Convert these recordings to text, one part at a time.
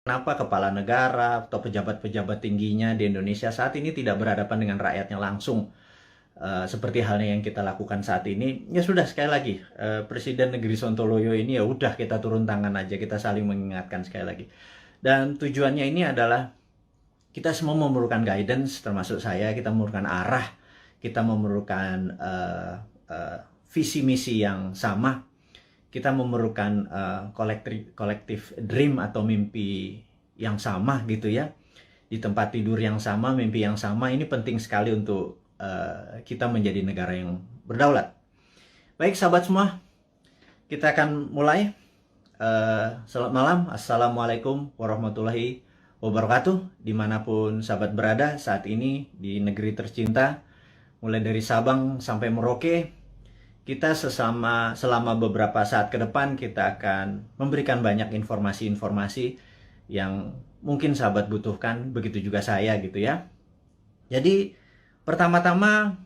Kenapa kepala negara atau pejabat-pejabat tingginya di Indonesia saat ini tidak berhadapan dengan rakyatnya langsung, seperti halnya yang kita lakukan saat ini? Ya sudah, sekali lagi, Presiden Negeri Sontoloyo ini ya udah kita turun tangan aja, kita saling mengingatkan sekali lagi. Dan tujuannya ini adalah kita semua memerlukan guidance, termasuk saya. Kita memerlukan arah, kita memerlukan visi misi yang sama. Kita memerlukan kolektif dream atau mimpi yang sama gitu ya, di tempat tidur yang sama, mimpi yang sama. Ini penting sekali untuk kita menjadi negara yang berdaulat. Baik sahabat semua, kita akan mulai. Selamat malam, assalamualaikum warahmatullahi wabarakatuh, dimanapun sahabat berada saat ini di negeri tercinta, mulai dari Sabang sampai Merauke. Kita selama beberapa saat ke depan kita akan memberikan banyak informasi-informasi yang mungkin sahabat butuhkan, begitu juga saya gitu ya. Jadi pertama-tama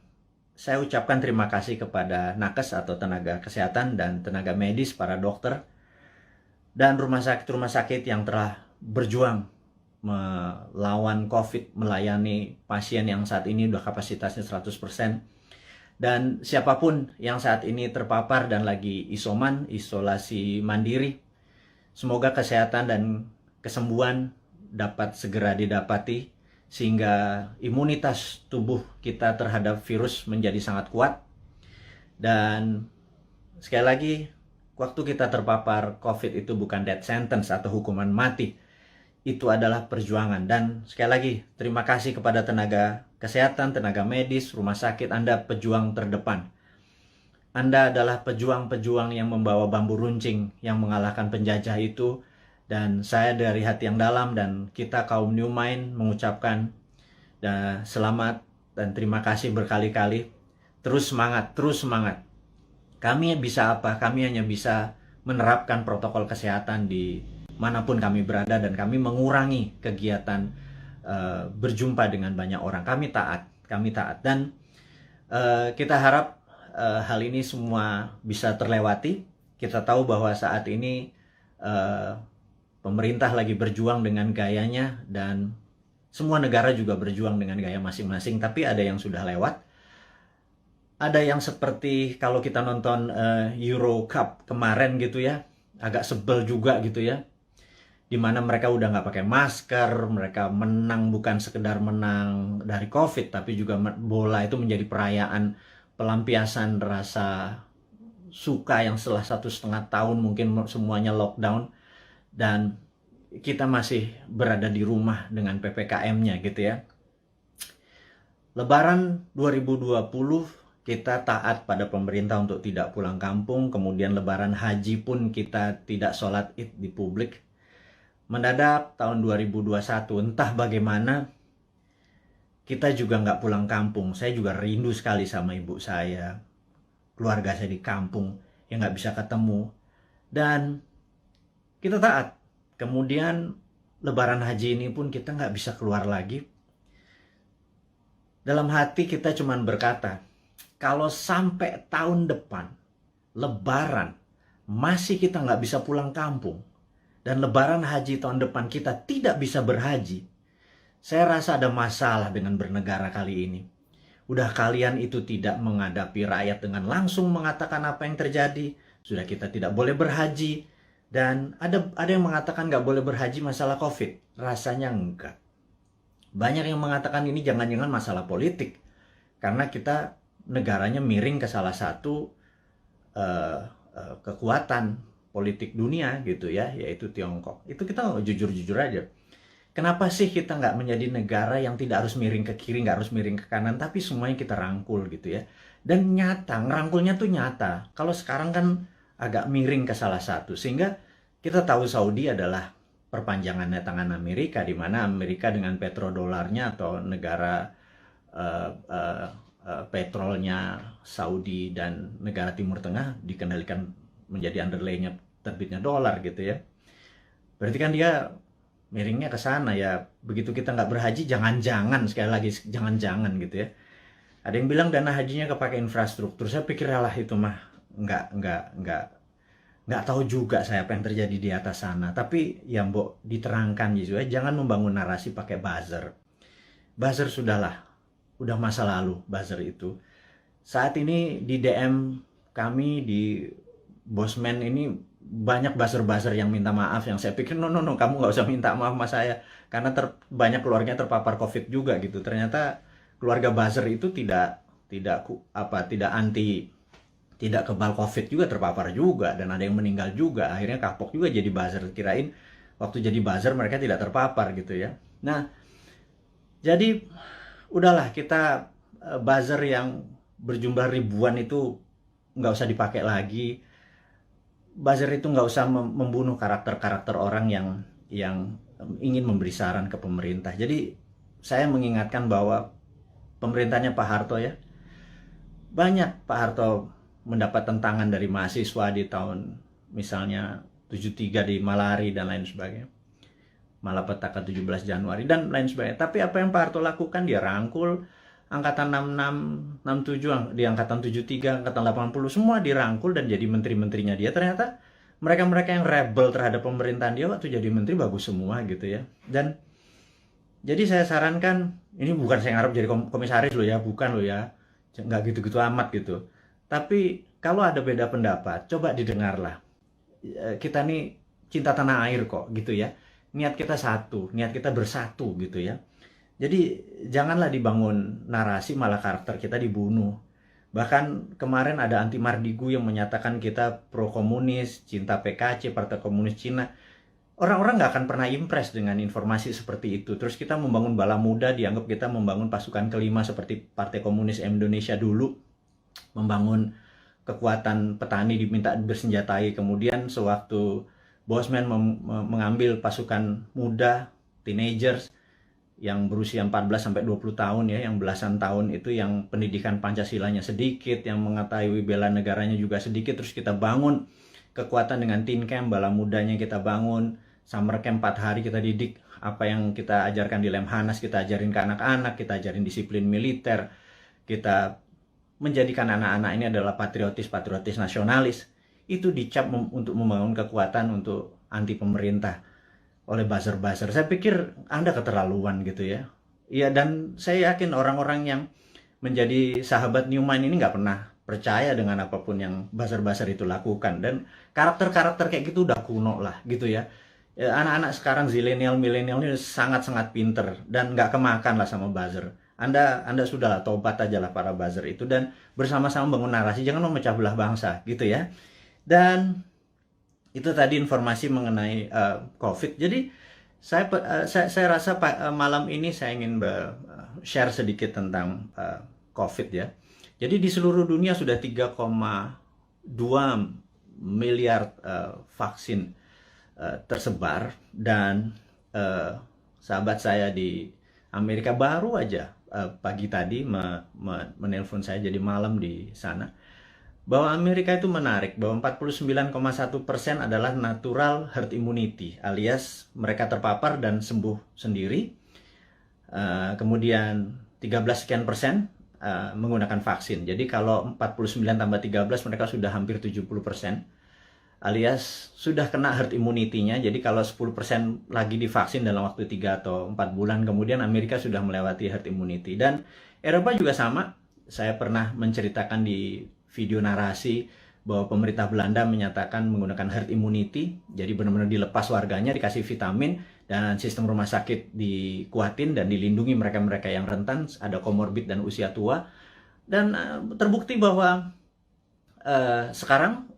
saya ucapkan terima kasih kepada nakes atau tenaga kesehatan dan tenaga medis, para dokter dan rumah sakit yang telah berjuang melawan COVID, melayani pasien yang saat ini udah kapasitasnya 100%. Dan siapapun yang saat ini terpapar dan lagi isolasi mandiri, semoga kesehatan dan kesembuhan dapat segera didapati, sehingga imunitas tubuh kita terhadap virus menjadi sangat kuat. Dan sekali lagi, waktu kita terpapar COVID itu bukan death sentence atau hukuman mati. Itu adalah perjuangan. Dan sekali lagi, terima kasih kepada tenaga kesehatan, tenaga medis, rumah sakit. Anda pejuang terdepan. Anda adalah pejuang-pejuang yang membawa bambu runcing yang mengalahkan penjajah itu. Dan saya dari hati yang dalam dan kita kaum New Mind mengucapkan selamat dan terima kasih berkali-kali. Terus semangat, terus semangat. Kami bisa apa? Kami hanya bisa menerapkan protokol kesehatan di manapun kami berada, dan kami mengurangi kegiatan berjumpa dengan banyak orang. Kami taat, dan kita harap hal ini semua bisa terlewati. Kita tahu bahwa saat ini pemerintah lagi berjuang dengan gayanya, dan semua negara juga berjuang dengan gaya masing-masing, tapi ada yang sudah lewat. Ada yang seperti kalau kita nonton Euro Cup kemarin gitu ya, agak sebel juga gitu ya, dimana mereka udah nggak pakai masker, mereka menang bukan sekedar menang dari COVID, tapi juga bola itu menjadi perayaan pelampiasan rasa suka yang setelah 1,5 tahun mungkin semuanya lockdown, dan kita masih berada di rumah dengan PPKM-nya gitu ya. Lebaran 2020 kita taat pada pemerintah untuk tidak pulang kampung, kemudian Lebaran Haji pun kita tidak sholat Id di publik. Mendadak tahun 2021, entah bagaimana, kita juga nggak pulang kampung. Saya juga rindu sekali sama ibu saya, keluarga saya di kampung yang nggak bisa ketemu. Dan kita taat. Kemudian Lebaran Haji ini pun kita nggak bisa keluar lagi. Dalam hati kita cuman berkata, kalau sampai tahun depan Lebaran masih kita nggak bisa pulang kampung, dan Lebaran Haji tahun depan kita tidak bisa berhaji, saya rasa ada masalah dengan bernegara kali ini. Udah kalian itu tidak menghadapi rakyat dengan langsung mengatakan apa yang terjadi. Sudah kita tidak boleh berhaji. Dan ada yang mengatakan nggak boleh berhaji masalah COVID. Rasanya enggak. Banyak yang mengatakan ini jangan-jangan masalah politik. Karena kita negaranya miring ke salah satu kekuatan politik dunia gitu ya, yaitu Tiongkok. Itu kita jujur-jujur aja. Kenapa sih kita nggak menjadi negara yang tidak harus miring ke kiri, nggak harus miring ke kanan, tapi semuanya kita rangkul gitu ya. Dan nyata, ngerangkulnya tuh nyata. Kalau sekarang kan agak miring ke salah satu, sehingga kita tahu Saudi adalah perpanjangannya tangan Amerika, di mana Amerika dengan petrodolarnya atau negara petrolnya Saudi dan negara Timur Tengah dikendalikan menjadi underlay-nya terbitnya dolar gitu ya. Berarti kan dia miringnya ke sana ya. Begitu kita nggak berhaji, jangan-jangan, sekali lagi jangan-jangan gitu ya. Ada yang bilang dana hajinya kepake infrastruktur. Saya pikir lah itu mah nggak nggak tahu juga saya apa yang terjadi di atas sana. Tapi ya mbok diterangkan gitu ya, jangan membangun narasi pakai buzzer. Buzzer sudahlah, udah masa lalu buzzer itu. Saat ini di DM kami di Bosman ini banyak buzzer-buzzer yang minta maaf, yang saya pikir no, kamu nggak usah minta maaf sama saya karena banyak keluarganya terpapar COVID juga gitu. Ternyata keluarga buzzer itu tidak anti, tidak kebal COVID juga, terpapar juga, dan ada yang meninggal juga. Akhirnya kapok juga jadi buzzer, kirain waktu jadi buzzer mereka tidak terpapar gitu ya. Nah, jadi udahlah, kita buzzer yang berjumlah ribuan itu nggak usah dipakai lagi. Buzzer itu nggak usah membunuh karakter-karakter orang yang ingin memberi saran ke pemerintah. Jadi saya mengingatkan bahwa pemerintahnya Pak Harto ya, banyak Pak Harto mendapat tentangan dari mahasiswa di tahun misalnya 73 di Malari dan lain sebagainya, Malapetaka 17 Januari dan lain sebagainya. Tapi apa yang Pak Harto lakukan, dia rangkul angkatan 66, 67, di angkatan 73, angkatan 80, semua dirangkul dan jadi menteri-menterinya dia. Ternyata mereka-mereka yang rebel terhadap pemerintahan dia waktu jadi menteri bagus semua gitu ya. Dan jadi saya sarankan, ini bukan saya ngarep jadi komisaris loh ya, bukan loh ya, nggak gitu-gitu amat gitu. Tapi kalau ada beda pendapat, coba didengarlah. Kita nih cinta tanah air kok gitu ya. Niat kita satu, niat kita bersatu gitu ya. Jadi janganlah dibangun narasi malah karakter kita dibunuh. Bahkan kemarin ada Anti Mardigu yang menyatakan kita pro komunis, cinta PKC, Partai Komunis Cina. Orang-orang nggak akan pernah impress dengan informasi seperti itu. Terus kita membangun bala muda, dianggap kita membangun pasukan kelima seperti Partai Komunis Indonesia dulu. Membangun kekuatan petani diminta bersenjatai. Kemudian sewaktu Bosman mengambil pasukan muda, teenagers, yang berusia 14 sampai 20 tahun ya, yang belasan tahun itu yang pendidikan Pancasilanya sedikit, yang mengetahui bela negaranya juga sedikit, terus kita bangun kekuatan dengan teen camp, bala mudanya kita bangun, summer camp 4 hari kita didik apa yang kita ajarkan di Lemhanas, kita ajarin ke anak-anak, kita ajarin disiplin militer, kita menjadikan anak-anak ini adalah patriotis nasionalis. Itu dicap untuk membangun kekuatan untuk anti pemerintah oleh buzzer-buzzer. Saya pikir Anda keterlaluan gitu ya. Iya, dan saya yakin orang-orang yang menjadi sahabat Newman ini nggak pernah percaya dengan apapun yang buzzer-buzzer itu lakukan. Dan karakter-karakter kayak gitu udah kuno lah gitu ya. Anak-anak sekarang zilenial, milenial ini sangat-sangat pinter dan nggak kemakan lah sama buzzer. Anda sudahlah tobat aja lah para buzzer itu dan bersama-sama bangun narasi, jangan memecah belah bangsa gitu ya. Dan itu tadi informasi mengenai COVID. Jadi saya rasa malam ini saya ingin share sedikit tentang COVID ya. Jadi di seluruh dunia sudah 3,2 miliar vaksin tersebar, dan sahabat saya di Amerika baru aja pagi tadi menelpon saya, jadi malam di sana, bahwa Amerika itu menarik, bahwa 49,1% adalah natural herd immunity, alias mereka terpapar dan sembuh sendiri. Kemudian 13 sekian persen menggunakan vaksin. Jadi kalau 49 tambah 13 mereka sudah hampir 70%, alias sudah kena herd immunity-nya. Jadi kalau 10% lagi divaksin dalam waktu 3 atau 4 bulan, kemudian Amerika sudah melewati herd immunity. Dan Eropa juga sama. Saya pernah menceritakan di video narasi bahwa pemerintah Belanda menyatakan menggunakan herd immunity, jadi benar-benar dilepas warganya, dikasih vitamin, dan sistem rumah sakit dikuatin dan dilindungi mereka-mereka yang rentan, ada komorbid dan usia tua. Dan terbukti bahwa sekarang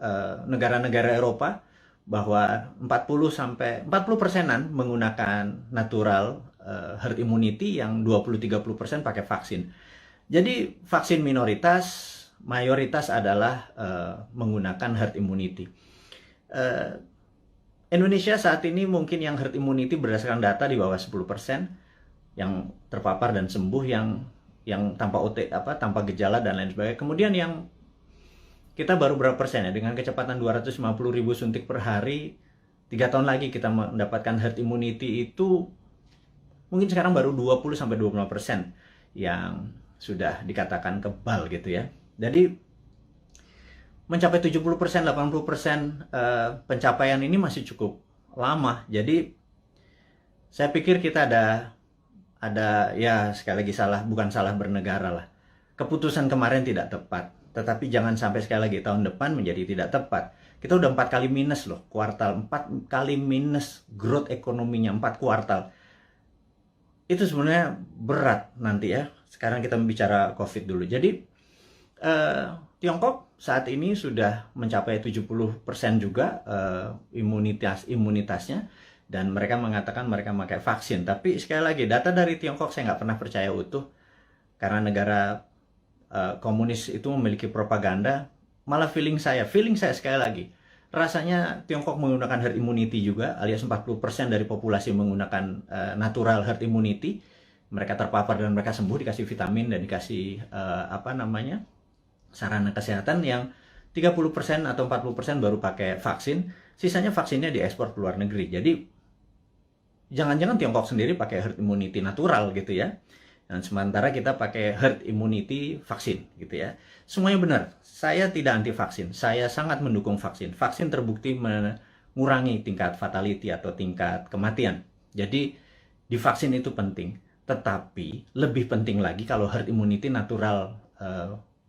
negara-negara Eropa bahwa 40% menggunakan natural herd immunity, yang 20-30% pakai vaksin. Jadi vaksin minoritas, mayoritas adalah menggunakan herd immunity. Indonesia saat ini mungkin yang herd immunity berdasarkan data di bawah 10% yang terpapar dan sembuh, yang tanpa gejala dan lain sebagainya. Kemudian yang kita baru berapa persen ya, dengan kecepatan 250.000 suntik per hari, 3 tahun lagi kita mendapatkan herd immunity itu mungkin sekarang baru 20-25% yang sudah dikatakan kebal gitu ya. Jadi mencapai 70%, 80% pencapaian ini masih cukup lama. Jadi saya pikir kita ada ya sekali lagi bukan salah bernegara lah. Keputusan kemarin tidak tepat, tetapi jangan sampai sekali lagi tahun depan menjadi tidak tepat. Kita udah 4 kali minus loh, kuartal 4 kali minus growth ekonominya 4 kuartal. Itu sebenarnya berat nanti ya. Sekarang kita bicara COVID dulu. Jadi Tiongkok saat ini sudah mencapai 70% juga imunitasnya, dan mereka mengatakan mereka pakai vaksin. Tapi sekali lagi, data dari Tiongkok saya nggak pernah percaya utuh, karena negara komunis itu memiliki propaganda. Malah feeling saya sekali lagi, rasanya Tiongkok menggunakan herd immunity juga, alias 40% dari populasi menggunakan natural herd immunity. Mereka terpapar dan mereka sembuh, dikasih vitamin dan dikasih sarana kesehatan. Yang 30% atau 40% baru pakai vaksin, sisanya vaksinnya diekspor ke luar negeri. Jadi jangan-jangan Tiongkok sendiri pakai herd immunity natural gitu ya, dan sementara kita pakai herd immunity vaksin gitu ya. Semuanya benar. Saya tidak anti vaksin, saya sangat mendukung vaksin. Vaksin terbukti mengurangi tingkat fatality atau tingkat kematian. Jadi divaksin itu penting, tetapi lebih penting lagi kalau herd immunity natural,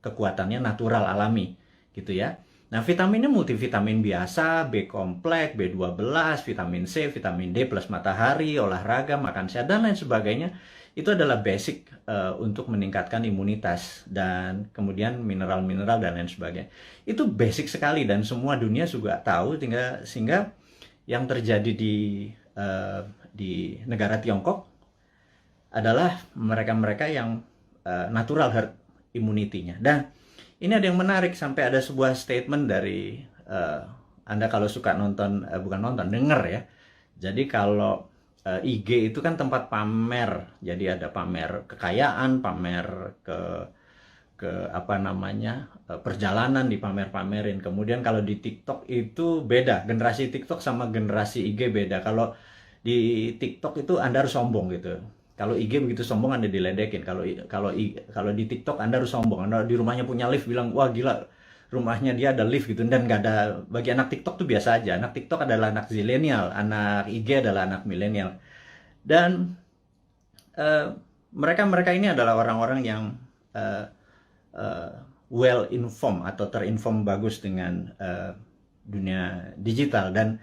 kekuatannya natural alami gitu ya. Nah, vitaminnya multivitamin biasa, B kompleks, B12, vitamin C, vitamin D plus matahari, olahraga, makan sehat dan lain sebagainya. Itu adalah basic untuk meningkatkan imunitas, dan kemudian mineral-mineral dan lain sebagainya. Itu basic sekali dan semua dunia juga tahu, sehingga yang terjadi di negara Tiongkok adalah mereka-mereka yang natural herd immunity-nya. Dan ini ada yang menarik, sampai ada sebuah statement dari Anda kalau suka nonton, denger ya. Jadi kalau IG itu kan tempat pamer, jadi ada pamer kekayaan, pamer perjalanan dipamer-pamerin. Kemudian kalau di TikTok itu beda, generasi TikTok sama generasi IG beda. Kalau di TikTok itu Anda harus sombong gitu. Kalau IG begitu sombong Anda diledekin. Kalau di TikTok Anda harus sombong. Anda di rumahnya punya lift, bilang wah gila, rumahnya dia ada lift gitu. Dan nggak ada, bagi anak TikTok tuh biasa aja. Anak TikTok adalah anak zilenial, anak IG adalah anak milenial. Dan mereka ini adalah orang-orang yang well informed atau terinform bagus dengan dunia digital. Dan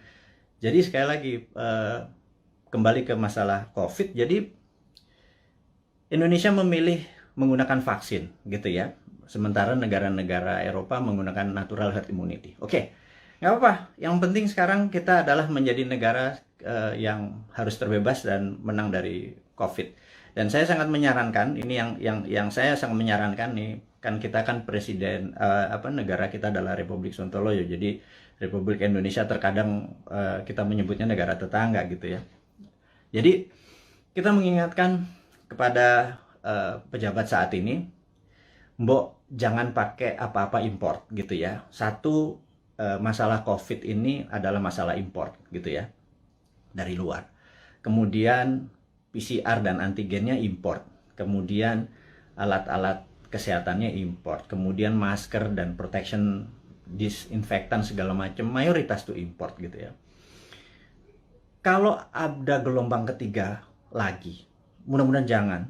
jadi sekali lagi kembali ke masalah COVID. Jadi Indonesia memilih menggunakan vaksin gitu ya, sementara negara-negara Eropa menggunakan natural herd immunity. Oke, nggak apa-apa. Yang penting sekarang kita adalah menjadi negara yang harus terbebas dan menang dari COVID. Dan saya sangat menyarankan, ini yang saya sangat menyarankan nih, kan kita kan presiden, negara kita adalah Republik Sontoloyo. Jadi Republik Indonesia terkadang kita menyebutnya negara tetangga gitu ya. Jadi kita mengingatkan kepada pejabat saat ini, mbok jangan pakai apa-apa import gitu ya. Satu, masalah COVID ini adalah masalah import gitu ya, dari luar. Kemudian PCR dan antigennya import. Kemudian alat-alat kesehatannya import. Kemudian masker dan protection, disinfektan segala macam, mayoritas tuh import gitu ya. Kalau ada gelombang ketiga lagi, mudah-mudahan jangan.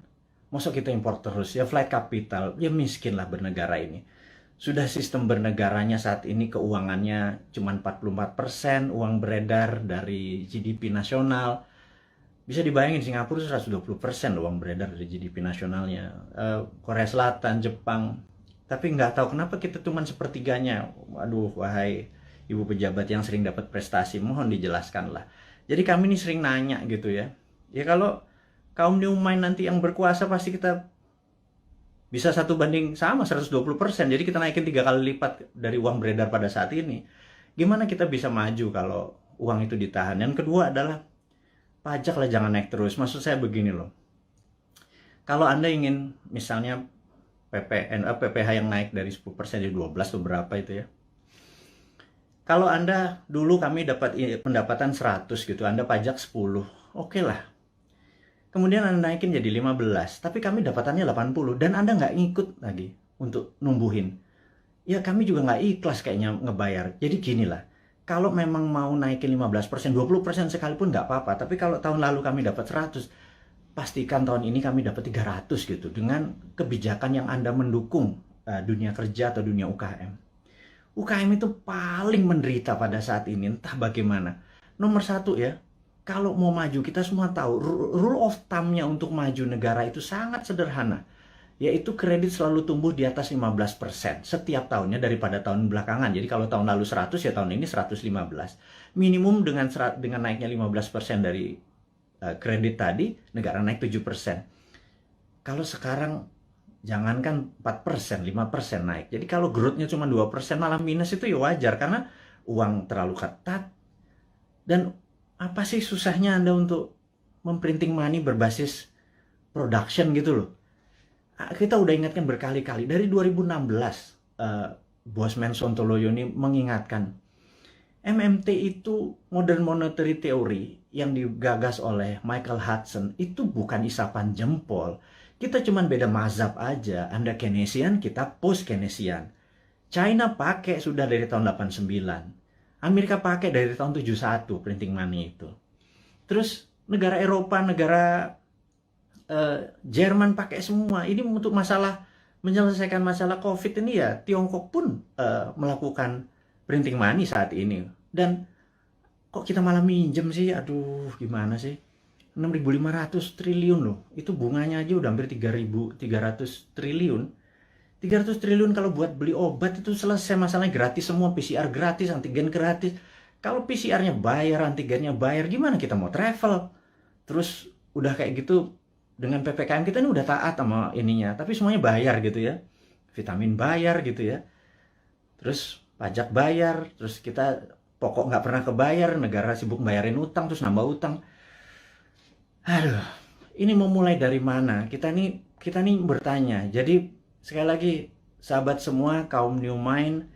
Masa kita impor terus ya, flight capital, ya miskin lah bernegara ini. Sudah sistem bernegaranya saat ini keuangannya cuma 44% uang beredar dari GDP nasional. Bisa dibayangin Singapura 120% uang beredar dari GDP nasionalnya. Korea Selatan, Jepang. Tapi nggak tahu kenapa kita cuma sepertiganya. Waduh, wahai ibu pejabat yang sering dapat prestasi, mohon dijelaskan lah. Jadi kami ini sering nanya gitu ya. Ya kalau kaum new mind nanti yang berkuasa, pasti kita bisa 1:120. Jadi kita naikin 3 kali lipat dari uang beredar pada saat ini. Gimana kita bisa maju kalau uang itu ditahan? Yang kedua adalah pajak lah jangan naik terus. Maksud saya begini loh. Kalau Anda ingin misalnya PPH yang naik dari 10% jadi 12 atau berapa itu ya. Kalau Anda dulu kami dapat pendapatan 100 gitu, Anda pajak 10. Oke lah. Kemudian Anda naikin jadi 15, tapi kami dapatannya 80 dan Anda nggak ngikut lagi untuk numbuhin. ya kami juga nggak ikhlas kayaknya ngebayar. Jadi gini lah, kalau memang mau naikin 15%, 20% sekalipun nggak apa-apa. Tapi kalau tahun lalu kami dapat 100, pastikan tahun ini kami dapat 300 gitu. Dengan kebijakan yang Anda mendukung dunia kerja atau dunia UKM. UKM itu paling menderita pada saat ini, entah bagaimana. Nomor satu ya, kalau mau maju, kita semua tahu, rule of thumb-nya untuk maju negara itu sangat sederhana. Yaitu kredit selalu tumbuh di atas 15% setiap tahunnya daripada tahun belakangan. Jadi kalau tahun lalu 100, ya tahun ini 115. Minimum dengan naiknya 15% dari kredit tadi, negara naik 7%. Kalau sekarang jangankan 4%, 5% naik. Jadi kalau growth-nya cuma 2%, malah minus, itu ya wajar karena uang terlalu ketat. Dan apa sih susahnya Anda untuk memprinting money berbasis production gitu loh. Kita udah ingatkan berkali-kali. Dari 2016, Bosman Sontoloyo ini mengingatkan, MMT itu Modern Monetary Theory yang digagas oleh Michael Hudson itu bukan isapan jempol. Kita cuman beda mazhab aja. Anda Keynesian, kita post-Keynesian. China pakai sudah dari tahun 89. Amerika pakai dari tahun 71 printing money itu. Terus negara Eropa, negara Jerman pakai semua. Ini untuk menyelesaikan masalah COVID ini ya, Tiongkok pun melakukan printing money saat ini. Dan kok kita malah minjem sih? Aduh, gimana sih? 6.500 triliun loh. Itu bunganya aja udah hampir 3.300 triliun. 300 triliun kalau buat beli obat itu selesai masalahnya, gratis semua, PCR gratis, antigen gratis. Kalau PCR-nya bayar, antigennya bayar, gimana kita mau travel? Terus udah kayak gitu, dengan PPKM kita ini udah taat sama ininya, tapi semuanya bayar gitu ya. Vitamin bayar gitu ya. Terus pajak bayar, terus kita pokok nggak pernah kebayar, negara sibuk bayarin utang, terus nambah utang. Aduh, ini mau mulai dari mana? Kita nih bertanya. Jadi sekali lagi, sahabat semua, kaum New Mind,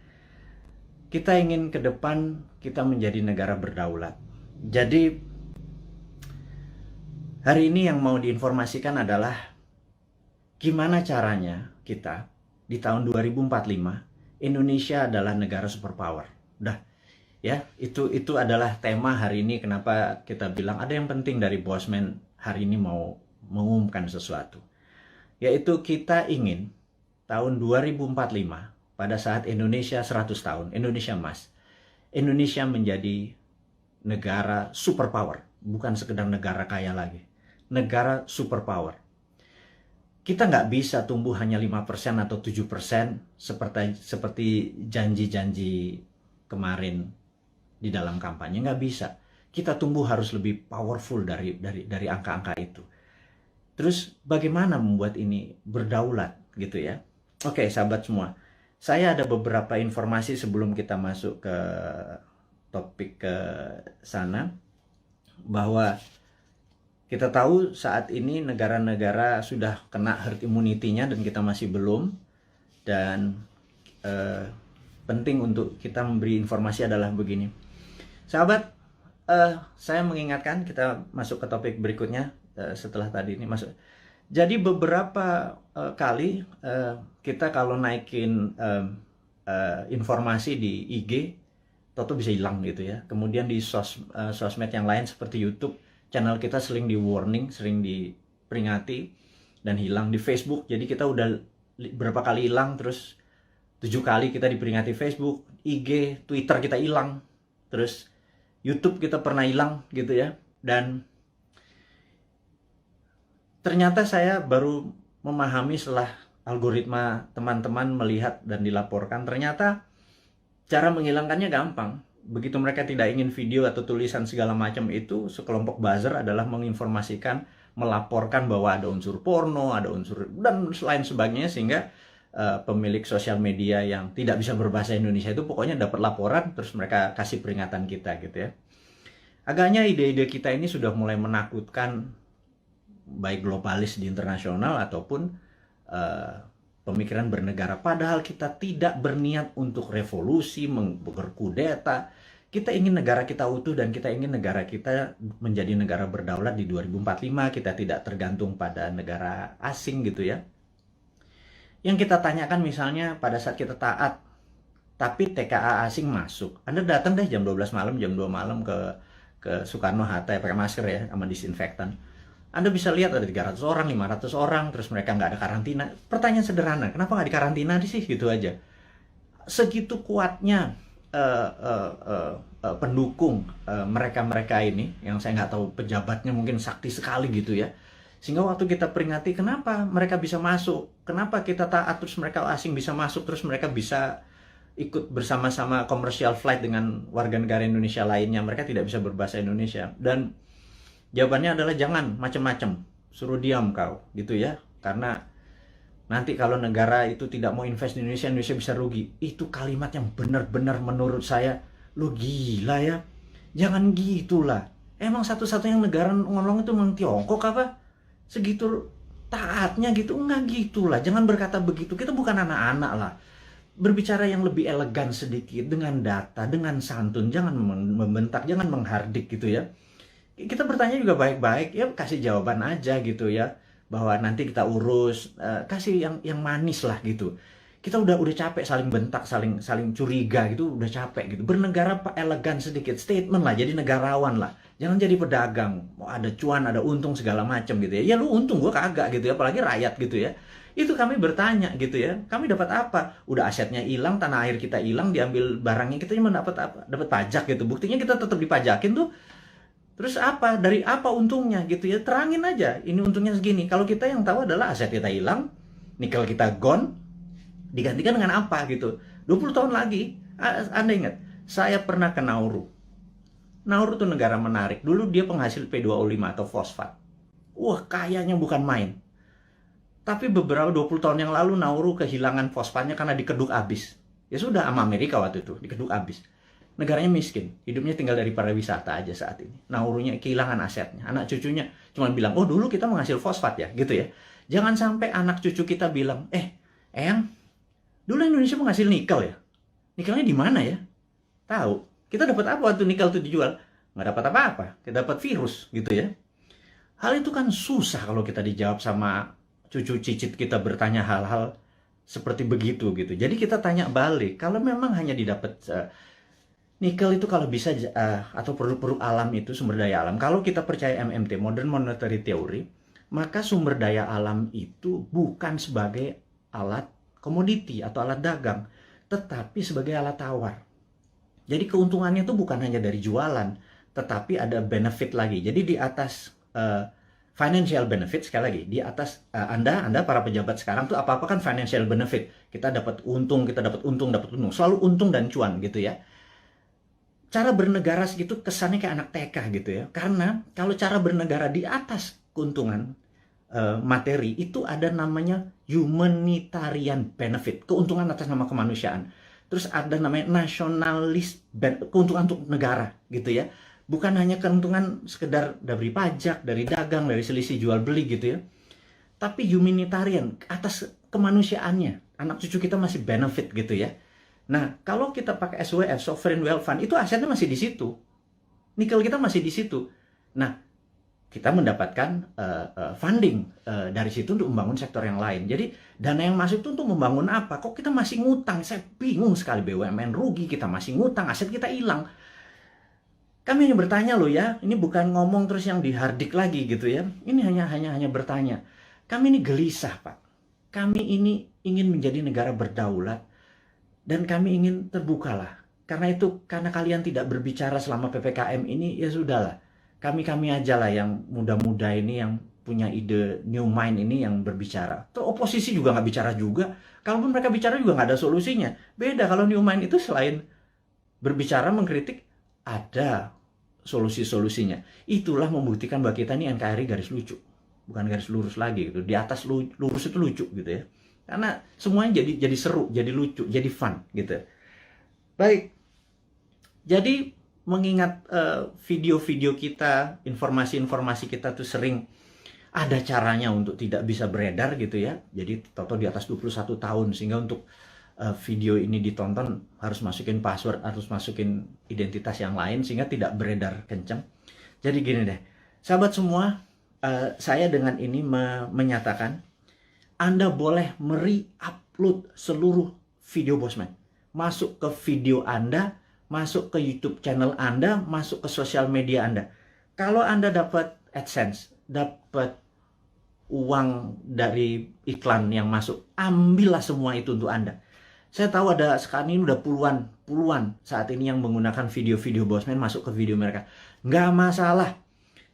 kita ingin ke depan kita menjadi negara berdaulat. Jadi hari ini yang mau diinformasikan adalah gimana caranya kita di tahun 2045 Indonesia adalah negara superpower. Udah ya, itu adalah tema hari ini. Kenapa kita bilang ada yang penting dari Bosman hari ini mau mengumumkan sesuatu. Yaitu kita ingin tahun 2045 pada saat Indonesia 100 tahun, Indonesia Emas, Indonesia menjadi negara superpower, bukan sekedar negara kaya lagi. Negara superpower. Kita nggak bisa tumbuh hanya 5% atau 7% seperti janji-janji kemarin di dalam kampanye. Nggak bisa. Kita tumbuh harus lebih powerful dari angka-angka itu. Terus bagaimana membuat ini berdaulat gitu ya? Oke, sahabat semua. Saya ada beberapa informasi sebelum kita masuk ke topik ke sana, bahwa kita tahu saat ini negara-negara sudah kena herd immunity-nya dan kita masih belum. Dan penting untuk kita memberi informasi adalah begini. Sahabat, saya mengingatkan kita masuk ke topik berikutnya setelah tadi ini masuk. Jadi beberapa kali kita kalau naikin informasi di IG, toto bisa hilang gitu ya. Kemudian di sosmed yang lain seperti YouTube, channel kita sering di warning, sering diperingati dan hilang. Di Facebook, jadi kita udah berapa kali hilang, terus 7 kali kita diperingati Facebook, IG, Twitter kita hilang, terus YouTube kita pernah hilang gitu ya. Dan ternyata saya baru memahami setelah algoritma teman-teman melihat dan dilaporkan, ternyata cara menghilangkannya gampang. Begitu mereka tidak ingin video atau tulisan segala macam itu, sekelompok buzzer adalah menginformasikan, melaporkan bahwa ada unsur porno, ada unsur dan lain sebagainya, sehingga pemilik sosial media yang tidak bisa berbahasa Indonesia itu pokoknya dapat laporan, terus mereka kasih peringatan kita gitu ya. Agaknya ide-ide kita ini sudah mulai menakutkan baik globalis di internasional ataupun pemikiran bernegara. Padahal kita tidak berniat untuk revolusi, berkudeta. Kita ingin negara kita utuh dan kita ingin negara kita menjadi negara berdaulat di 2045. Kita tidak tergantung pada negara asing gitu ya. Yang kita tanyakan misalnya pada saat kita taat tapi TKA asing masuk. Anda datang deh jam 12 malam, jam 2 malam ke Soekarno-Hatta ya, pakai masker ya, sama disinfektan. Anda bisa lihat ada 300 orang, 500 orang, terus mereka nggak ada karantina. Pertanyaan sederhana, kenapa nggak dikarantina sih? Gitu aja. Segitu kuatnya pendukung mereka-mereka ini, yang saya nggak tahu pejabatnya mungkin sakti sekali gitu ya. Sehingga waktu kita peringati, kenapa mereka bisa masuk? Kenapa kita taat, terus mereka asing bisa masuk, terus mereka bisa ikut bersama-sama komersial flight dengan warga negara Indonesia lainnya. Mereka tidak bisa berbahasa Indonesia. Dan jawabannya adalah jangan macam-macam, suruh diam kau, gitu ya. Karena nanti kalau negara itu tidak mau invest di Indonesia, Indonesia bisa rugi. Itu kalimat yang benar-benar menurut saya, lo gila ya. Jangan gitulah. Emang satu-satunya negara ngolong itu memang Tiongkok apa? Segitu taatnya gitu? Enggak gitulah. Jangan berkata begitu. Kita bukan anak-anak lah. Berbicara yang lebih elegan sedikit, dengan data, dengan santun. Jangan membentak, jangan menghardik gitu ya. Kita bertanya juga baik-baik, ya kasih jawaban aja gitu ya, bahwa nanti kita urus, kasih yang manis lah gitu. Kita udah capek saling bentak, saling curiga gitu, udah capek gitu. Bernegara elegan sedikit, statement lah, jadi negarawan lah. Jangan jadi pedagang, mau ada cuan, ada untung segala macam gitu ya. Ya lu untung, gua kagak gitu ya, apalagi rakyat gitu ya. Itu kami bertanya gitu ya, kami dapat apa? Udah asetnya hilang, tanah air kita hilang, diambil barangnya, kita cuma dapat apa? Dapat pajak gitu. Buktinya kita tetap dipajakin tuh. Terus apa? Dari apa untungnya gitu ya? Terangin aja, ini untungnya segini. Kalau kita yang tahu adalah aset kita hilang, nikel kita gone, digantikan dengan apa gitu. 20 tahun lagi, Anda ingat, saya pernah ke Nauru. Nauru itu negara menarik. Dulu dia penghasil P2O5 atau fosfat. Wah, kayanya bukan main. Tapi beberapa 20 tahun yang lalu Nauru kehilangan fosfatnya karena dikeduk habis. Ya sudah, sama Amerika waktu itu, dikeduk habis. Negaranya miskin, hidupnya tinggal dari pariwisata aja saat ini. Naurunya kehilangan asetnya. Anak cucunya cuma bilang, oh dulu kita menghasil fosfat ya, gitu ya. Jangan sampai anak cucu kita bilang, Eyang, dulu Indonesia menghasil nikel ya? Nikelnya di mana ya? Tahu. Kita dapat apa waktu nikel itu dijual? Nggak dapat apa-apa. Kita dapat virus, gitu ya. Hal itu kan susah kalau kita dijawab sama cucu cicit kita bertanya hal-hal seperti begitu, gitu. Jadi kita tanya balik, kalau memang hanya didapat nikel itu kalau bisa, atau produk-produk alam itu, sumber daya alam, kalau kita percaya MMT, Modern Monetary Theory, maka sumber daya alam itu bukan sebagai alat komoditi atau alat dagang, tetapi sebagai alat tawar. Jadi keuntungannya itu bukan hanya dari jualan, tetapi ada benefit lagi. Jadi di atas financial benefit, sekali lagi, di atas Anda para pejabat sekarang tuh apa-apa kan financial benefit. Kita dapat untung, dapat untung. Selalu untung dan cuan gitu ya. Cara bernegara segitu kesannya kayak anak TK gitu ya. Karena kalau cara bernegara di atas keuntungan materi itu ada namanya humanitarian benefit, keuntungan atas nama kemanusiaan. Terus ada namanya nasionalis, keuntungan untuk negara gitu ya. Bukan hanya keuntungan sekedar dari pajak, dari dagang, dari selisih jual beli gitu ya. Tapi humanitarian, atas kemanusiaannya. Anak cucu kita masih benefit gitu ya. Nah, kalau kita pakai SWF, Sovereign Wealth Fund, itu asetnya masih di situ. Nikel kita masih di situ. Nah, kita mendapatkan funding dari situ untuk membangun sektor yang lain. Jadi, dana yang masuk itu untuk membangun apa? Kok kita masih ngutang? Saya bingung sekali, BUMN rugi, kita masih ngutang, aset kita hilang. Kami hanya bertanya loh ya, ini bukan ngomong terus yang dihardik lagi gitu ya. Ini hanya bertanya. Kami ini gelisah, Pak. Kami ini ingin menjadi negara berdaulat, dan kami ingin terbukalah. Karena itu, karena kalian tidak berbicara selama PPKM ini, ya sudahlah. Kami aja lah yang muda-muda ini, yang punya ide new mind ini yang berbicara. Terus oposisi juga nggak bicara juga. Kalaupun mereka bicara juga nggak ada solusinya. Beda kalau new mind itu selain berbicara, mengkritik, ada solusi-solusinya. Itulah membuktikan bahwa kita ini NKRI garis lucu. Bukan garis lurus lagi gitu. Di atas lurus itu lucu gitu ya. Karena semuanya jadi seru, jadi lucu, jadi fun gitu. Baik. Jadi mengingat video-video kita, informasi-informasi kita tuh sering ada caranya untuk tidak bisa beredar gitu ya. Jadi toto di atas 21 tahun, sehingga untuk video ini ditonton harus masukin password, harus masukin identitas yang lain sehingga tidak beredar kencang. Jadi gini deh, sahabat semua, saya dengan ini menyatakan Anda boleh upload seluruh video Bosman. masuk ke video Anda, masuk ke YouTube channel Anda, masuk ke sosial media Anda. Kalau Anda dapat AdSense, dapat uang dari iklan yang masuk, ambillah semua itu untuk Anda. Saya tahu ada sekarang ini udah puluhan saat ini yang menggunakan video-video Bosman masuk ke video mereka. Nggak masalah.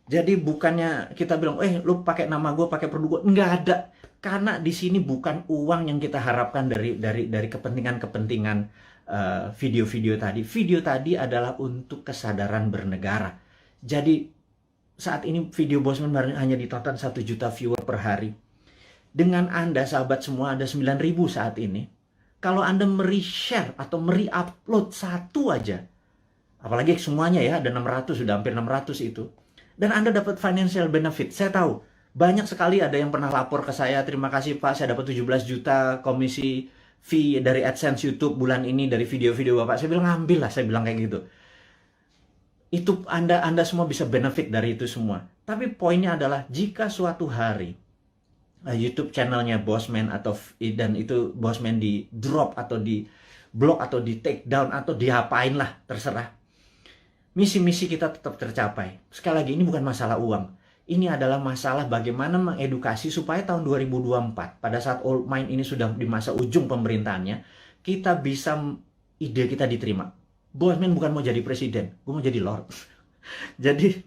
Jadi bukannya kita bilang, lu pakai nama gue, pakai produk gue. Nggak ada. Karena di sini bukan uang yang kita harapkan dari kepentingan-kepentingan video-video tadi. Video tadi adalah untuk kesadaran bernegara. Jadi saat ini video Bosman hanya ditonton 1 juta viewer per hari. Dengan Anda, sahabat semua, ada 9.000 saat ini. Kalau Anda share atau upload satu aja, apalagi semuanya ya, ada 600, sudah hampir 600 itu. Dan Anda dapat financial benefit. Saya tahu, banyak sekali ada yang pernah lapor ke saya, terima kasih Pak, saya dapat 17 juta komisi fee dari AdSense YouTube bulan ini, dari video-video Bapak. Saya bilang, ambil lah, saya bilang kayak gitu. Itu Anda semua bisa benefit dari itu semua. Tapi poinnya adalah, jika suatu hari YouTube channelnya Bosman dan itu Bosman di drop atau di block atau di take down atau diapain lah, terserah. Misi-misi kita tetap tercapai. Sekali lagi, ini bukan masalah uang. Ini adalah masalah bagaimana mengedukasi supaya tahun 2024, pada saat Old Mind ini sudah di masa ujung pemerintahannya, kita bisa, ide kita diterima. Bosman bukan mau jadi presiden, gue mau jadi Lord. Jadi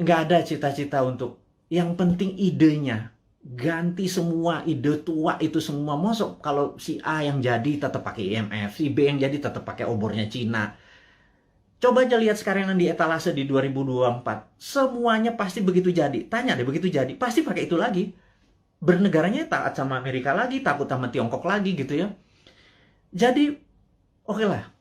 nggak ada cita-cita untuk, yang penting idenya. Ganti semua ide tua itu semua. Masuk kalau si A yang jadi tetap pakai IMF, si B yang jadi tetap pakai obornya Cina. Coba aja lihat sekarang yang di etalase di 2024. Semuanya pasti begitu jadi. Tanya deh, begitu jadi, pasti pakai itu lagi. Bernegaranya taat sama Amerika lagi, takut sama Tiongkok lagi gitu ya. Jadi, oke lah.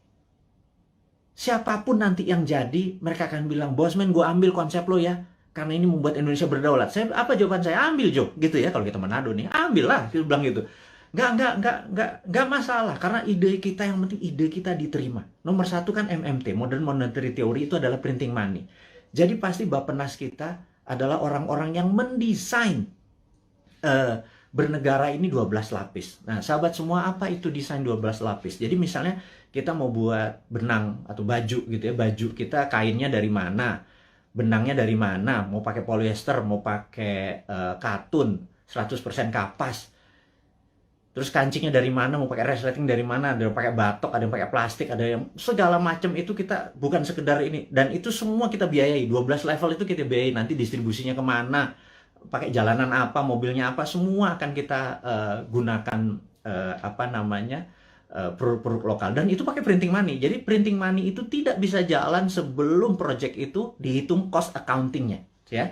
Siapapun nanti yang jadi, mereka akan bilang, Bosman, gue ambil konsep lo ya. Karena ini membuat Indonesia berdaulat. Apa jawaban saya? Ambil, Jo. Gitu ya, kalau kita Manado nih. Ambil lah, kita bilang gitu. Nggak masalah. Karena ide kita, yang penting ide kita diterima. Nomor 1 kan MMT, Modern Monetary Theory, itu adalah printing money. Jadi pasti Bappenas kita adalah orang-orang yang mendesain bernegara ini 12 lapis. Nah, sahabat semua, apa itu desain 12 lapis? Jadi misalnya kita mau buat benang atau baju gitu ya. Baju kita kainnya dari mana? Benangnya dari mana, mau pakai polyester, mau pakai katun, 100% kapas. Terus kancingnya dari mana, mau pakai resleting dari mana, ada yang pakai batok, ada yang pakai plastik, ada yang segala macam itu kita bukan sekedar ini. Dan itu semua kita biayai, 12 level itu kita biayai, nanti distribusinya kemana, pakai jalanan apa, mobilnya apa, semua akan kita gunakan produk-produk lokal. Dan itu pakai printing money. Jadi printing money itu tidak bisa jalan sebelum project itu dihitung cost accountingnya, ya.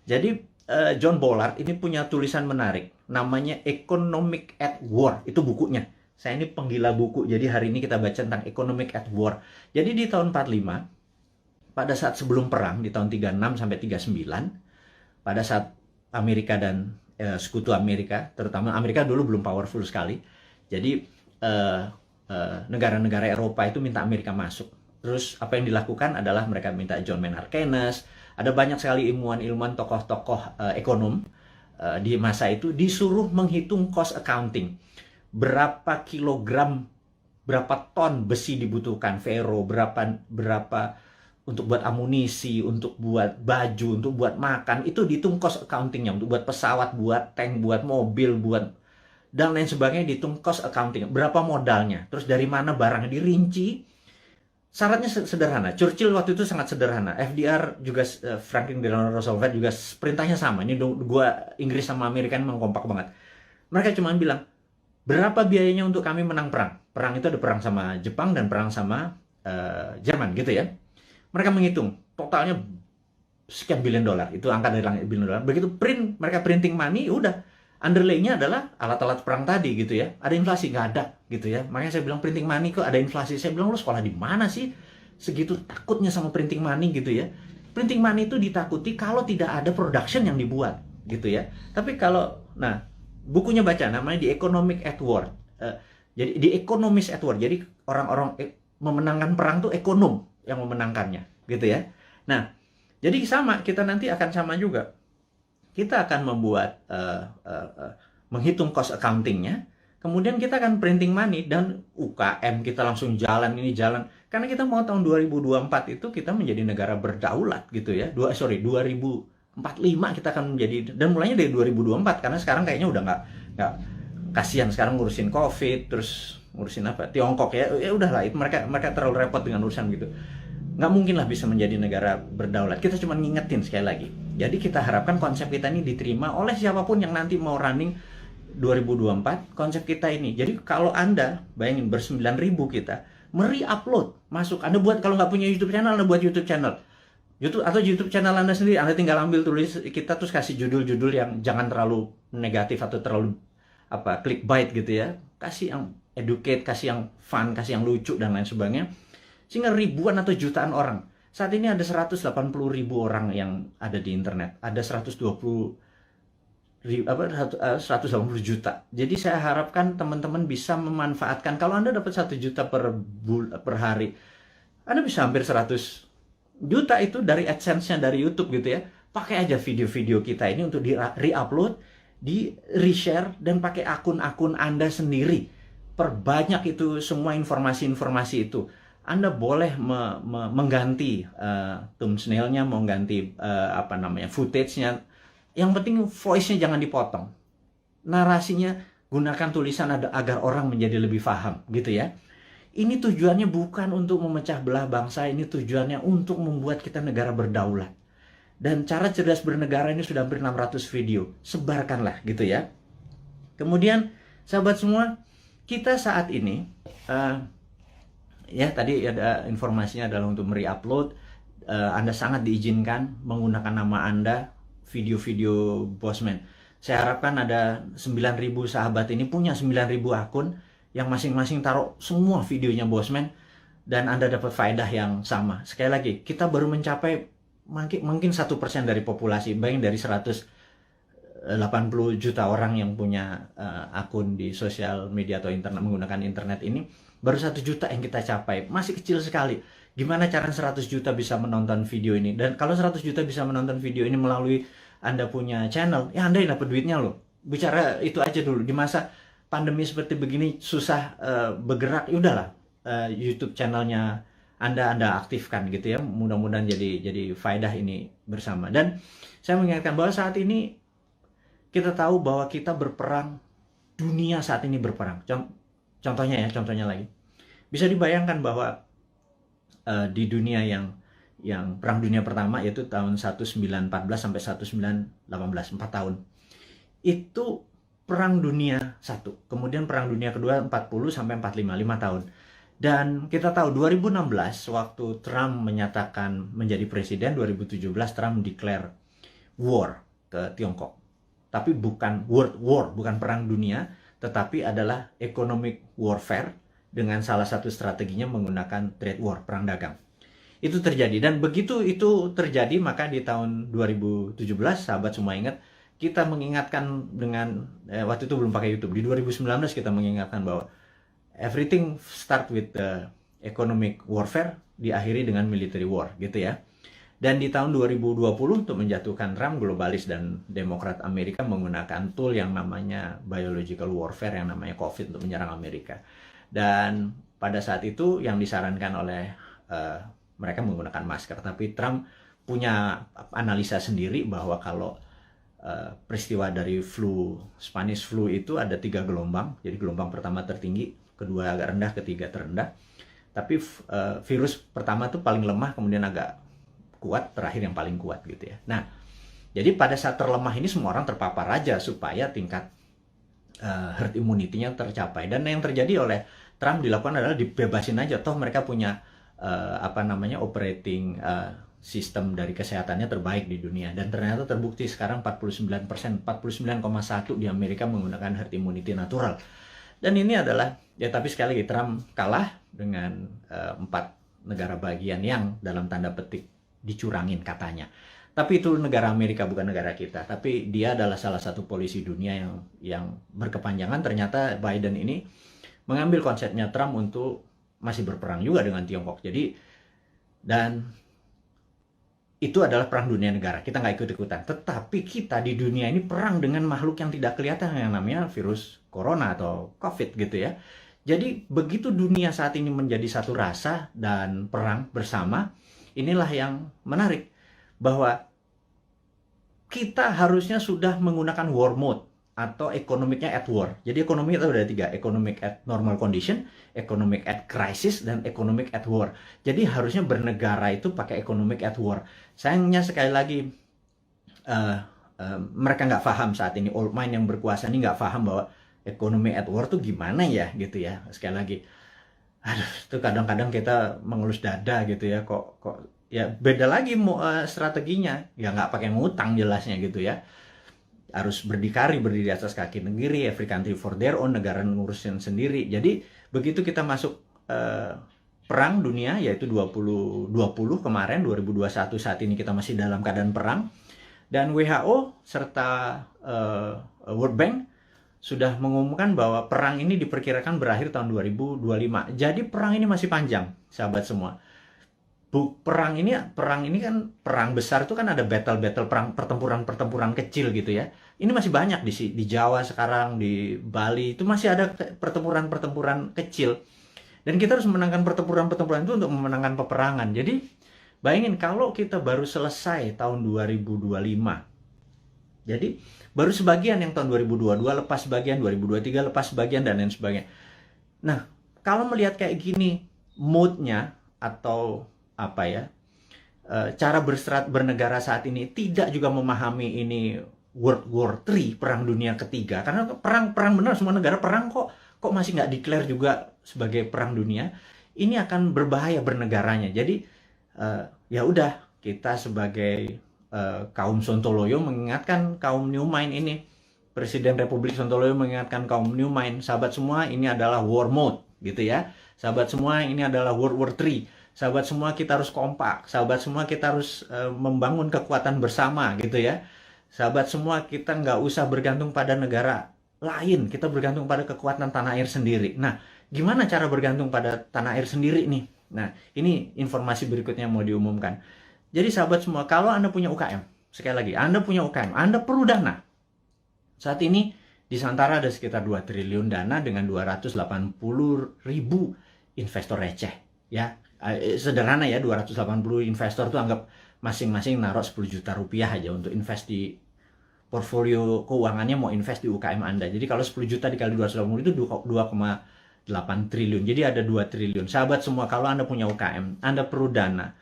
Jadi John Bollard ini punya tulisan menarik, namanya Economic at War. Itu bukunya. Saya ini penggila buku, jadi hari ini kita baca tentang Economic at War. Jadi di tahun 45, pada saat sebelum perang, di tahun 36 sampai 39, pada saat Amerika dan sekutu Amerika, terutama Amerika dulu belum powerful sekali. Jadi negara-negara Eropa itu minta Amerika masuk. Terus apa yang dilakukan adalah mereka minta John Maynard Keynes, ada banyak sekali ilmuwan-ilmuwan, tokoh-tokoh ekonom di masa itu disuruh menghitung cost accounting. Berapa kilogram, berapa ton besi dibutuhkan, ferro, berapa untuk buat amunisi, untuk buat baju, untuk buat makan, itu dihitung cost accountingnya, untuk buat pesawat, buat tank, buat mobil, buat dan lain sebagainya, dihitung cost accounting. Berapa modalnya, terus dari mana barangnya, dirinci. Syaratnya sederhana. Churchill waktu itu sangat sederhana. FDR juga, Franklin Delano Roosevelt juga perintahnya sama. Ini dua Inggris sama Amerika memang kompak banget. Mereka cuma bilang, berapa biayanya untuk kami menang perang? Perang itu ada perang sama Jepang dan perang sama Jerman gitu ya. Mereka menghitung totalnya sekian billion dolar. Itu angka dari langit, billion dolar. Begitu mereka printing money, udah. Underlay-nya adalah alat-alat perang tadi gitu ya. Ada inflasi? Nggak ada gitu ya. Makanya saya bilang printing money kok ada inflasi. Saya bilang, lu sekolah di mana sih? Segitu takutnya sama printing money gitu ya. Printing money itu ditakuti kalau tidak ada production yang dibuat gitu ya. Tapi kalau, nah, bukunya baca, namanya The Economic at War. Jadi The Economist at War. Jadi orang-orang memenangkan perang tuh ekonom yang memenangkannya gitu ya. Nah, jadi sama, kita nanti akan sama juga. Kita akan membuat menghitung cost accountingnya. Kemudian kita akan printing money dan UKM kita langsung jalan ini jalan. Karena kita mau tahun 2024 itu kita menjadi negara berdaulat gitu ya. 2045 kita akan menjadi, dan mulainya dari 2024 karena sekarang kayaknya udah nggak kasihan sekarang ngurusin COVID, terus ngurusin apa Tiongkok ya udahlah, itu mereka terlalu repot dengan urusan gitu. Nggak mungkin lah bisa menjadi negara berdaulat. Kita cuma ngingetin sekali lagi. Jadi kita harapkan konsep kita ini diterima oleh siapapun yang nanti mau running 2024, konsep kita ini. Jadi kalau Anda bayangin ber-9.000 kita upload masuk, Anda buat, kalau nggak punya YouTube channel, Anda buat YouTube channel atau YouTube channel Anda sendiri. Anda tinggal ambil tulis kita, terus kasih judul-judul yang jangan terlalu negatif atau terlalu clickbait gitu ya. Kasih yang educate, kasih yang fun, kasih yang lucu dan lain sebagainya, sehingga ribuan atau jutaan orang. Saat ini ada 180.000 orang yang ada di internet, ada 180 juta. Jadi saya harapkan teman-teman bisa memanfaatkan. Kalau Anda dapat 1 juta per hari, Anda bisa hampir 100 juta itu dari AdSense-nya dari YouTube gitu ya. Pakai aja video-video kita ini untuk di re-upload, di reshare, dan pakai akun-akun Anda sendiri. Perbanyak itu semua informasi-informasi itu. Anda boleh mengganti thumbnail-nya, mengganti footage-nya. Yang penting voice-nya jangan dipotong. Narasinya gunakan tulisan agar orang menjadi lebih paham gitu ya. Ini tujuannya bukan untuk memecah belah bangsa, ini tujuannya untuk membuat kita negara berdaulat. Dan cara cerdas bernegara ini sudah hampir 600 video. Sebarkanlah gitu ya. Kemudian sahabat semua, kita saat ini ya tadi ada informasinya adalah untuk re-upload. Anda sangat diizinkan menggunakan nama Anda video-video Bosman. Saya harapkan ada 9.000 sahabat ini punya 9.000 akun yang masing-masing taruh semua videonya Bosman, dan Anda dapat faedah yang sama. Sekali lagi, kita baru mencapai mungkin 1% dari populasi. Bayangin dari 180 juta orang yang punya akun di sosial media atau internet, menggunakan internet ini, baru 1 juta yang kita capai. Masih kecil sekali. Gimana cara 100 juta bisa menonton video ini? Dan kalau 100 juta bisa menonton video ini melalui Anda punya channel, ya Anda yang dapat duitnya loh. Bicara itu aja dulu. Di masa pandemi seperti begini, susah bergerak, ya udahlah. YouTube channelnya Anda aktifkan gitu ya. Mudah-mudahan jadi faedah ini bersama. Dan saya mengingatkan bahwa saat ini kita tahu bahwa kita berperang, dunia saat ini berperang. Contohnya lagi. Bisa dibayangkan bahwa di dunia yang Perang Dunia Pertama, yaitu tahun 1914 sampai 1918, 4 tahun. Itu Perang Dunia 1. Kemudian Perang Dunia Kedua 40 sampai 45, 5 tahun. Dan kita tahu 2016 waktu Trump menyatakan menjadi presiden, 2017 Trump declare war ke Tiongkok. Tapi bukan world war, bukan perang dunia, tetapi adalah economic warfare dengan salah satu strateginya menggunakan trade war, perang dagang. Itu terjadi, dan begitu itu terjadi maka di tahun 2017 sahabat semua ingat, kita mengingatkan dengan waktu itu belum pakai YouTube. Di 2019 kita mengingatkan bahwa everything start with the economic warfare, diakhiri dengan military war gitu ya. Dan di tahun 2020 untuk menjatuhkan Trump, globalis dan Demokrat Amerika menggunakan tool yang namanya biological warfare, yang namanya COVID, untuk menyerang Amerika. Dan pada saat itu yang disarankan oleh mereka menggunakan masker, tapi Trump punya analisa sendiri bahwa kalau peristiwa dari Spanish flu itu ada 3 gelombang. Jadi gelombang pertama tertinggi, kedua agak rendah, ketiga terendah. Tapi virus pertama itu paling lemah, kemudian agak kuat, terakhir yang paling kuat gitu ya. Nah, jadi pada saat terlemah ini semua orang terpapar aja supaya tingkat herd immunity-nya tercapai. Dan yang terjadi oleh Trump dilakukan adalah dibebasin aja, toh mereka punya operating sistem dari kesehatannya terbaik di dunia. Dan ternyata terbukti sekarang 49%, 49,1% di Amerika menggunakan herd immunity natural. Dan ini adalah, ya tapi sekali lagi Trump kalah dengan 4 negara bagian yang dalam tanda petik dicurangin katanya. Tapi itu negara Amerika, bukan negara kita. Tapi dia adalah salah satu polisi dunia yang berkepanjangan. Ternyata Biden ini mengambil konsepnya Trump untuk masih berperang juga dengan Tiongkok. Jadi, dan itu adalah perang dunia negara. Kita nggak ikut-ikutan. Tetapi kita di dunia ini perang dengan makhluk yang tidak kelihatan yang namanya virus corona atau COVID gitu ya. Jadi begitu dunia saat ini menjadi satu rasa dan perang bersama, inilah yang menarik. Bahwa kita harusnya sudah menggunakan war mode atau economicnya at war. Jadi ekonomi itu ada 3, economic at normal condition, economic at crisis, dan economic at war. Jadi harusnya bernegara itu pakai economic at war. Sayangnya sekali lagi mereka nggak paham saat ini, old mind yang berkuasa ini nggak paham bahwa ekonomi at war tuh gimana ya gitu ya. Sekali lagi, aduh, itu kadang-kadang kita mengelus dada gitu ya, kok ya beda lagi strateginya, ya nggak pakai ngutang jelasnya gitu ya. Harus berdikari, berdiri di atas kaki sendiri, every country for their own, negara ngurusin sendiri. Jadi begitu kita masuk perang dunia, yaitu 2020 kemarin, 2021 saat ini kita masih dalam keadaan perang, dan WHO serta World Bank sudah mengumumkan bahwa perang ini diperkirakan berakhir tahun 2025. Jadi perang ini masih panjang, sahabat semua. Perang ini kan perang besar itu kan ada battle perang, pertempuran kecil gitu ya. Ini masih banyak di Jawa sekarang, di Bali itu masih ada pertempuran kecil. Dan kita harus memenangkan pertempuran itu untuk memenangkan peperangan. Jadi bayangin kalau kita baru selesai tahun 2025. Jadi baru sebagian yang tahun 2022 lepas sebagian, 2023 lepas sebagian, dan lain sebagainya. Nah, kalau melihat kayak gini mood-nya atau apa ya, cara bernegara saat ini tidak juga memahami ini World War III, perang dunia ketiga, karena perang benar, semua negara perang kok masih nggak declare juga sebagai perang dunia. Ini akan berbahaya bernegaranya. Jadi ya udah, kita sebagai kaum Sontoloyo mengingatkan kaum New Mind ini, Presiden Republik Sontoloyo mengingatkan kaum New Mind, sahabat semua, ini adalah war mode gitu ya. Sahabat semua, ini adalah World War III. Sahabat semua, kita harus kompak. Sahabat semua, kita harus membangun kekuatan bersama gitu ya. Sahabat semua, kita nggak usah bergantung pada negara lain. Kita bergantung pada kekuatan tanah air sendiri. Nah, gimana cara bergantung pada tanah air sendiri nih? Nah, ini informasi berikutnya mau diumumkan. Jadi sahabat semua, kalau Anda punya UKM, sekali lagi, Anda punya UKM, Anda perlu dana. Saat ini di Santara ada sekitar 2 triliun dana dengan 280.000 investor receh ya. Sederhana ya, 280 investor tuh anggap masing-masing naruh 10 juta rupiah aja untuk invest di portfolio keuangannya, mau invest di UKM Anda. Jadi kalau 10 juta dikali 280 itu 2,8 triliun. Jadi ada 2 triliun. Sahabat semua, kalau Anda punya UKM, Anda perlu dana.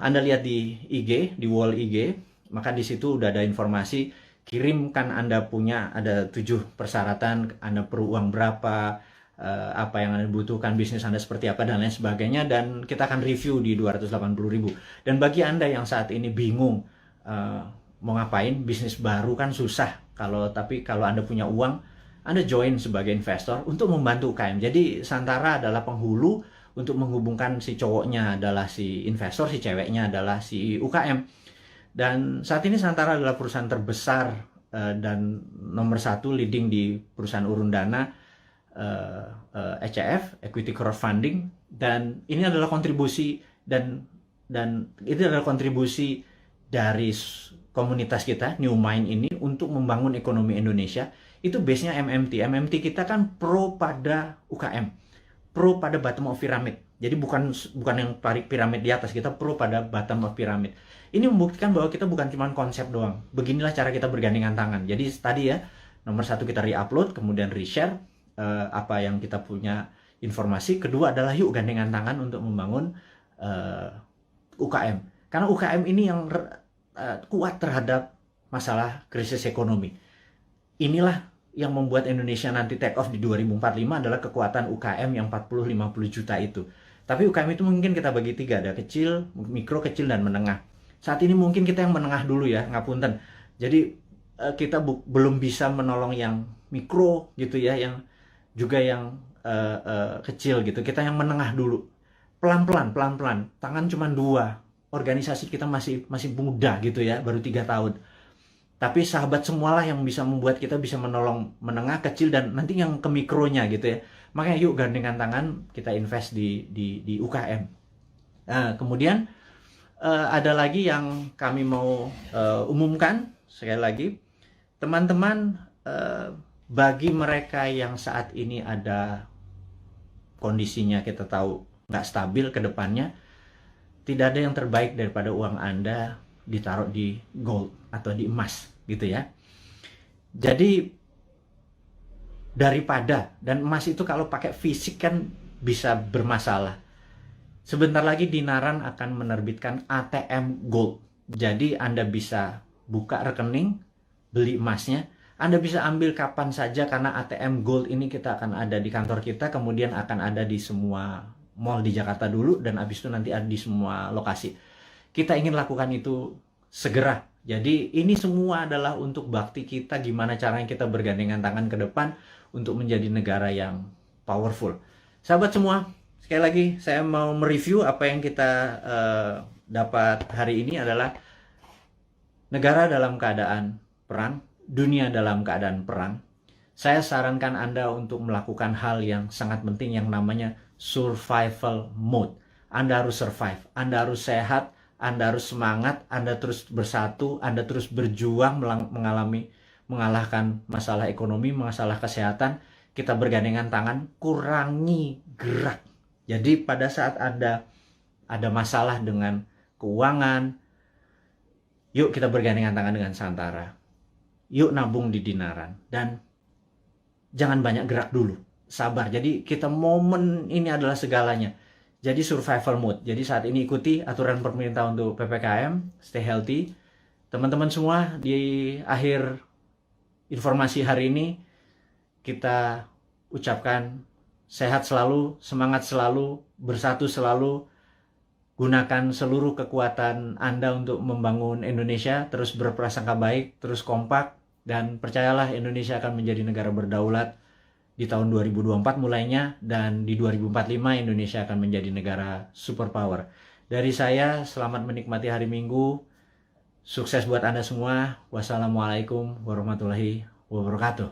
Anda lihat di IG, di wall IG, maka di situ udah ada informasi, kirimkan Anda punya, ada 7 persyaratan, Anda perlu uang berapa, apa yang Anda butuhkan, bisnis Anda seperti apa, dan lain sebagainya, dan kita akan review di 280.000. Dan bagi Anda yang saat ini bingung mau ngapain, bisnis baru kan susah, tapi kalau Anda punya uang, Anda join sebagai investor untuk membantu UKM. Jadi Santara adalah penghulu untuk menghubungkan si cowoknya adalah si investor, si ceweknya adalah si UKM. Dan saat ini Santara adalah perusahaan terbesar dan nomor 1 leading di perusahaan urun dana, ECF, Equity Crowdfunding, dan ini adalah kontribusi dan itu adalah kontribusi dari komunitas kita New Mind ini untuk membangun ekonomi Indonesia. Itu base-nya MMT kita kan pro pada UKM, pro pada bottom of pyramid. Jadi bukan yang piramid di atas, kita pro pada bottom of pyramid. Ini membuktikan bahwa kita bukan cuma konsep doang. Beginilah cara kita bergandengan tangan. Jadi tadi ya, nomor 1 kita re-upload, kemudian re-share apa yang kita punya informasi. Kedua adalah yuk gandengan tangan untuk membangun UKM. Karena UKM ini yang kuat terhadap masalah krisis ekonomi. Inilah yang membuat Indonesia nanti take off di 2045 adalah kekuatan UKM yang 40-50 juta itu. Tapi UKM itu mungkin kita bagi 3, ada kecil, mikro, kecil, dan menengah. Saat ini mungkin kita yang menengah dulu ya, ngapunten. Jadi kita belum bisa menolong yang mikro gitu ya, yang juga yang kecil gitu. Kita yang menengah dulu. Pelan-pelan. Tangan cuma 2. Organisasi kita masih muda gitu ya, baru 3 tahun. Tapi sahabat semualah yang bisa membuat kita bisa menolong menengah, kecil, dan nanti yang ke mikronya gitu ya. Makanya yuk gandengan tangan kita invest di UKM. Nah, kemudian ada lagi yang kami mau umumkan sekali lagi, teman-teman, bagi mereka yang saat ini ada kondisinya kita tahu nggak stabil ke depannya, tidak ada yang terbaik daripada uang Anda ditaruh di gold atau di emas gitu ya. Jadi daripada, dan emas itu kalau pakai fisik kan bisa bermasalah. Sebentar lagi Dinaran akan menerbitkan ATM Gold. Jadi Anda bisa buka rekening, beli emasnya. Anda bisa ambil kapan saja karena ATM Gold ini kita akan ada di kantor kita, kemudian akan ada di semua mall di Jakarta dulu, dan habis itu nanti ada di semua lokasi. Kita ingin lakukan itu segera. Jadi ini semua adalah untuk bakti kita, gimana caranya kita bergandengan tangan ke depan untuk menjadi negara yang powerful. Sahabat semua, sekali lagi saya mau mereview apa yang kita dapat hari ini adalah negara dalam keadaan perang, dunia dalam keadaan perang. Saya sarankan Anda untuk melakukan hal yang sangat penting yang namanya survival mode. Anda harus survive, Anda harus sehat, Anda harus semangat, Anda terus bersatu, Anda terus berjuang mengalahkan masalah ekonomi, masalah kesehatan. Kita bergandengan tangan, kurangi gerak. Jadi pada saat Anda ada masalah dengan keuangan, yuk kita bergandengan tangan dengan Santara. Yuk nabung di Dinaran. Dan jangan banyak gerak dulu. Sabar. Jadi kita momen ini adalah segalanya. Jadi survival mode. Jadi saat ini ikuti aturan pemerintah untuk PPKM. Stay healthy. Teman-teman semua, di akhir informasi hari ini kita ucapkan sehat selalu, semangat selalu, bersatu selalu. Gunakan seluruh kekuatan Anda untuk membangun Indonesia, terus berprasangka baik, terus kompak, dan percayalah Indonesia akan menjadi negara berdaulat di tahun 2024 mulainya, dan di 2045 Indonesia akan menjadi negara superpower. Dari saya, selamat menikmati hari Minggu. Sukses buat Anda semua. Wassalamualaikum warahmatullahi wabarakatuh.